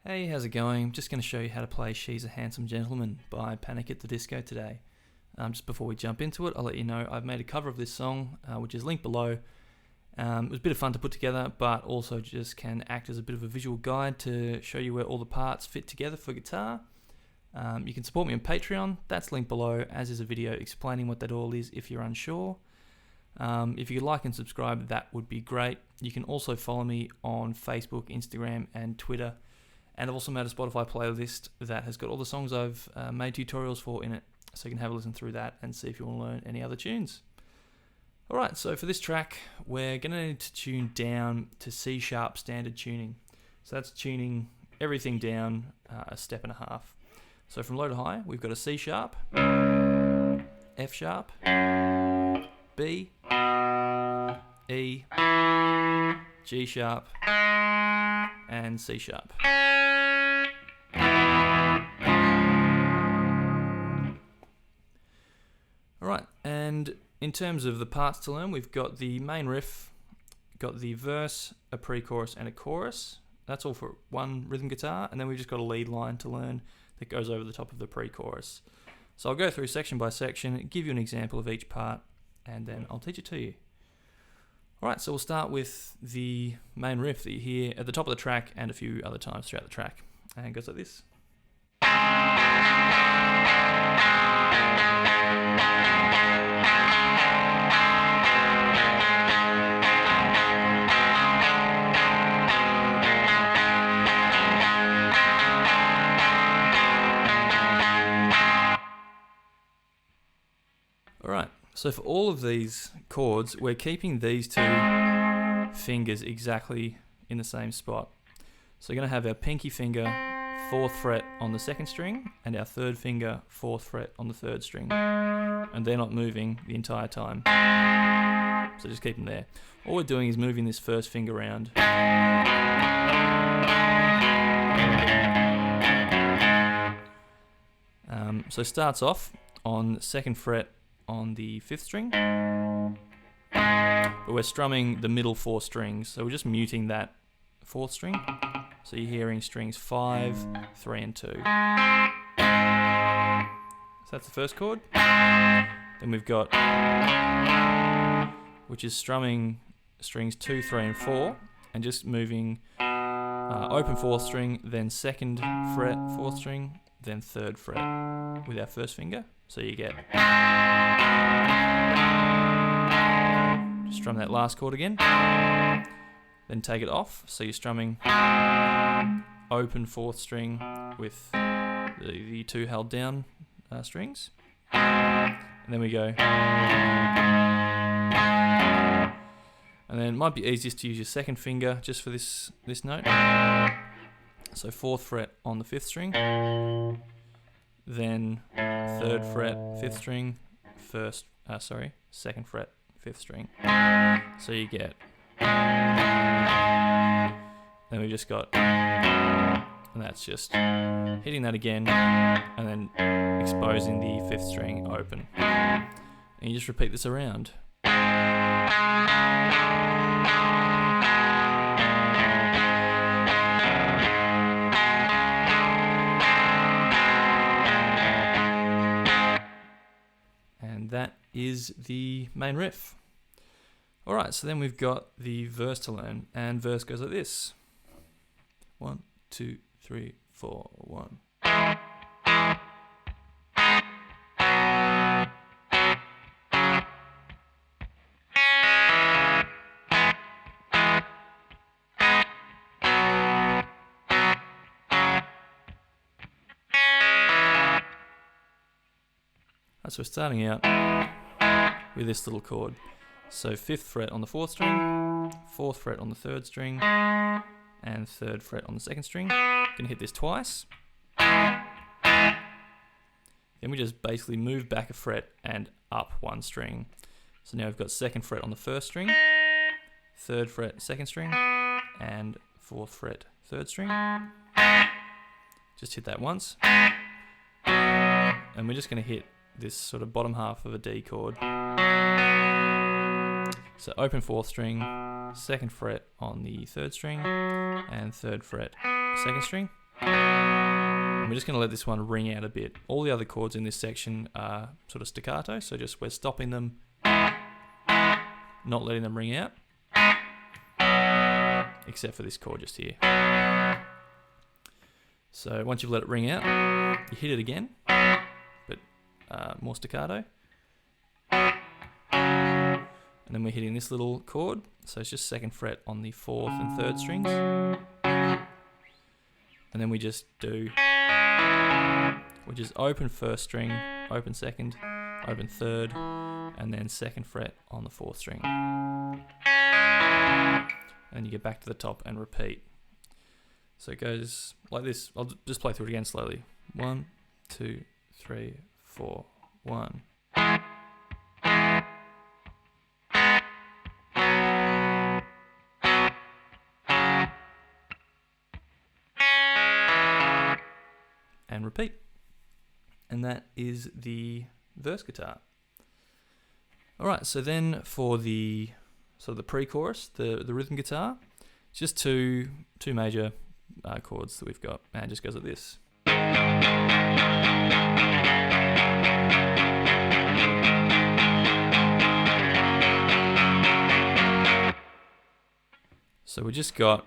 Hey, how's it going? I'm just going to show you how to play She's a Handsome Gentleman by Panic at the Disco today. Just before we jump into it, I'll let you know I've made a cover of this song, which is linked below. It was a bit of fun to put together, but also just can act as a bit of a visual guide to show you where all the parts fit together for guitar. You can support me on Patreon, that's linked below, as is a video explaining what that all is if you're unsure. If you could like and subscribe, that would be great. You can also follow me on Facebook, Instagram and Twitter. And I've also made a Spotify playlist that has got all the songs I've made tutorials for in it. So you can have a listen through that and see if you want to learn any other tunes. Alright, so for this track, we're going to need to tune down to C sharp standard tuning. So that's tuning everything down a step and a half. So from low to high, we've got a C sharp, F sharp, B, E, G sharp, and C sharp. Alright, and in terms of the parts to learn, we've got the main riff, got the verse, a pre-chorus and a chorus. That's all for one rhythm guitar, and then we've just got a lead line to learn that goes over the top of the pre-chorus. So I'll go through section by section, give you an example of each part, and then I'll teach it to you. Alright, so we'll start with the main riff that you hear at the top of the track and a few other times throughout the track. And it goes like this. Alright, so for all of these chords, we're keeping these two fingers exactly in the same spot. So we're going to have our pinky finger 4th fret on the 2nd string and our 3rd finger 4th fret on the 3rd string. And they're not moving the entire time. So just keep them there. All we're doing is moving this first finger around. So it starts off on 2nd fret on the 5th string, but we're strumming the middle 4 strings, so we're just muting that 4th string, so you're hearing strings 5, 3 and 2. So that's the first chord. Then we've got, which is strumming strings 2, 3 and 4, and just moving open 4th string, then 2nd fret 4th string, then 3rd fret with our first finger. So you get, just strum that last chord again, then take it off, so you're strumming open 4th string with the 2 held down strings, and then we go, and then it might be easiest to use your 2nd finger just for this note, so 4th fret on the 5th string, then 3rd fret 5th string, 2nd fret 5th string. So you get, then we just got, and that's just hitting that again and then exposing the 5th string open. And you just repeat this around. And that is the main riff. Alright, so then we've got the verse to learn, and verse goes like this. 1, 2, 3, 4, 1. So we're starting out with this little chord. So 5th fret on the 4th string, 4th fret on the 3rd string, and 3rd fret on the 2nd string. Gonna hit this twice. Then we just basically move back a fret and up 1 string. So now we've got 2nd fret on the 1st string, 3rd fret 2nd string, and 4th fret 3rd string. Just hit that once. And we're just gonna hit this sort of bottom half of a D chord. So open 4th string, 2nd fret on the 3rd string, and 3rd fret 2nd string. And we're just going to let this one ring out a bit. All the other chords in this section are sort of staccato, so just we're stopping them, not letting them ring out, except for this chord just here. So once you've let it ring out, you hit it again, but more staccato. And then we're hitting this little chord, so it's just 2nd fret on the 4th and 3rd strings. And then we just open 1st string, open 2nd, open 3rd, and then 2nd fret on the 4th string. And you get back to the top and repeat. So it goes like this. I'll just play through it again slowly. 1, 2, 3, 4, 1. And repeat. And that is the verse guitar. Alright, so then for the pre-chorus, the rhythm guitar, it's just two major chords that we've got, and it just goes like this. So we just got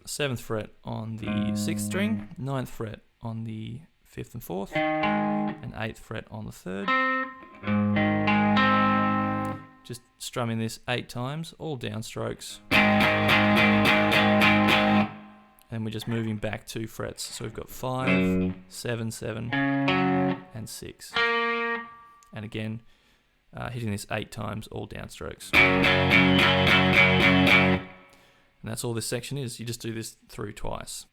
7th fret on the 6th string, 9th fret on the 5th and 4th, and 8th fret on the 3rd. Just strumming this 8 times, all downstrokes. And we're just moving back 2 frets. So we've got 5, 7, 7, and 6. And again, hitting this 8 times, all downstrokes. And that's all this section is. You just do this through twice.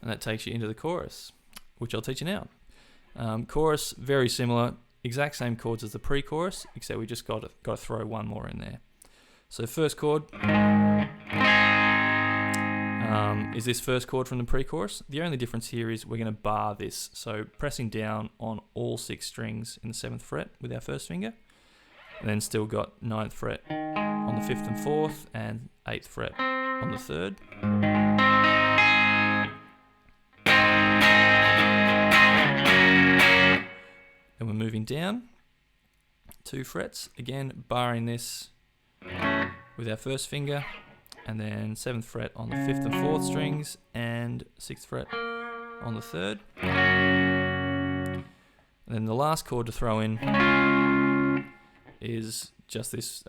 And that takes you into the chorus, which I'll teach you now. Chorus, very similar, exact same chords as the pre-chorus, except we just got to throw one more in there. So first chord is this first chord from the pre-chorus. The only difference here is we're going to bar this, so pressing down on all 6 strings in the 7th fret with our first finger, and then still got 9th fret on the 5th and 4th, and 8th fret on the 3rd. Then we're moving down 2 frets, again barring this with our first finger, and then 7th fret on the 5th and 4th strings, and 6th fret on the 3rd. And then the last chord to throw in is just this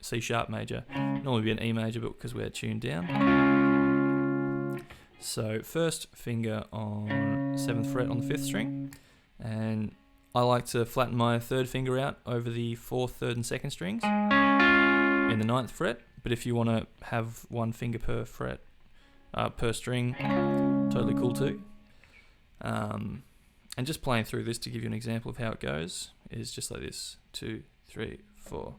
C sharp major. Normally be an E major, but because we're tuned down. So first finger on 7th fret on the 5th string, and I like to flatten my 3rd finger out over the 4th, 3rd and 2nd strings in the 9th fret, but if you want to have 1 finger per fret, per string, totally cool too. And just playing through this to give you an example of how it goes is just like this: 2, 3, 4.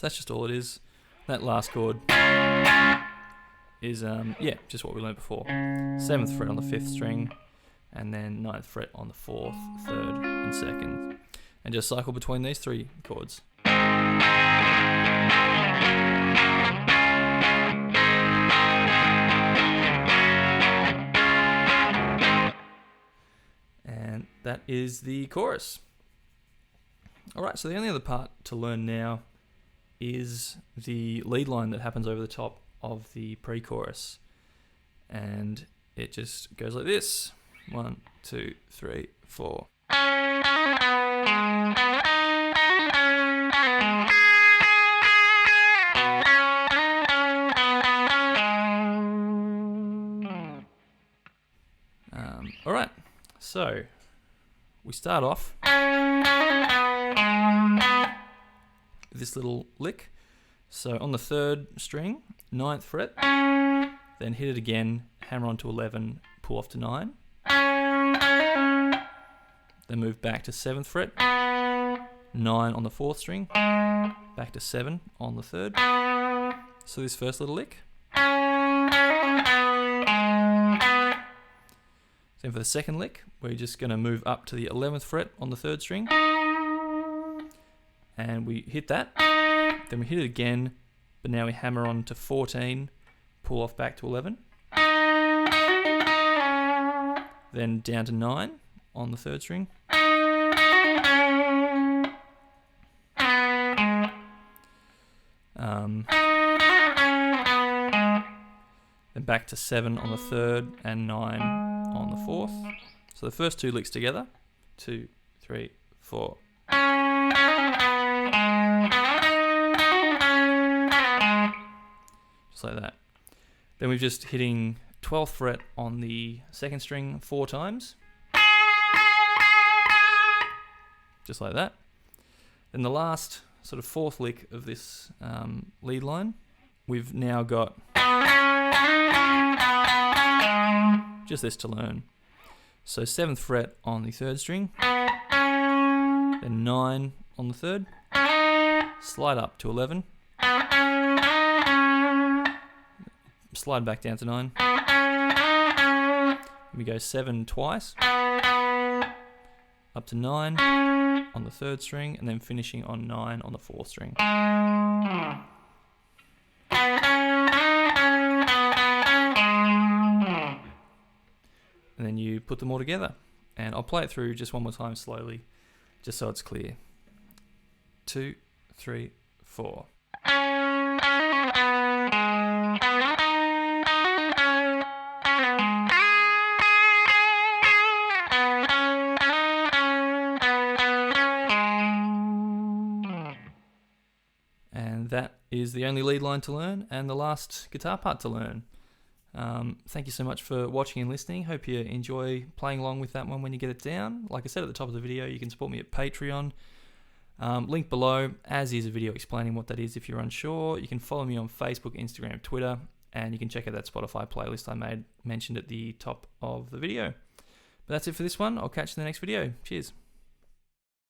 That's just all it is. That last chord is just what we learned before. 7th fret on the 5th string, and then 9th fret on the 4th, 3rd and 2nd. And just cycle between these 3 chords. And that is the chorus. Alright, so the only other part to learn now is the lead line that happens over the top of the pre-chorus, and it just goes like this: 1, 2, 3, 4. All right, so we start off this little lick. So on the 3rd string, 9th fret, then hit it again, hammer onto 11, pull off to 9. then move back to 7th fret, 9 on the 4th string, back to 7 on the 3rd. So this first little lick. Then for the second lick, we're just going to move up to the 11th fret on the 3rd string, and we hit that, then we hit it again, but now we hammer on to 14, pull off back to 11, then down to 9 on the 3rd string, then back to 7 on the 3rd and 9 on the 4th. So the first 2 licks together, 2, 3, 4. Just like that. Then we're just hitting 12th fret on the 2nd string 4 times. Just like that. Then the last sort of 4th lick of this lead line, we've now got just this to learn. So 7th fret on the 3rd string, then 9 on the 3rd, slide up to 11, slide back down to 9, we go 7 twice, up to 9 on the 3rd string, and then finishing on 9 on the 4th string. And then you put them all together. And I'll play it through just one more time slowly, just so it's clear. 2, 3, 4. And that is the only lead line to learn and the last guitar part to learn. Thank you so much for watching and listening. Hope you enjoy playing along with that one when you get it down. Like I said at the top of the video, you can support me at Patreon. Link below, as is a video explaining what that is if you're unsure. You can follow me on Facebook, Instagram, Twitter, and you can check out that Spotify playlist I mentioned at the top of the video. But that's it for this one. I'll catch you in the next video. Cheers.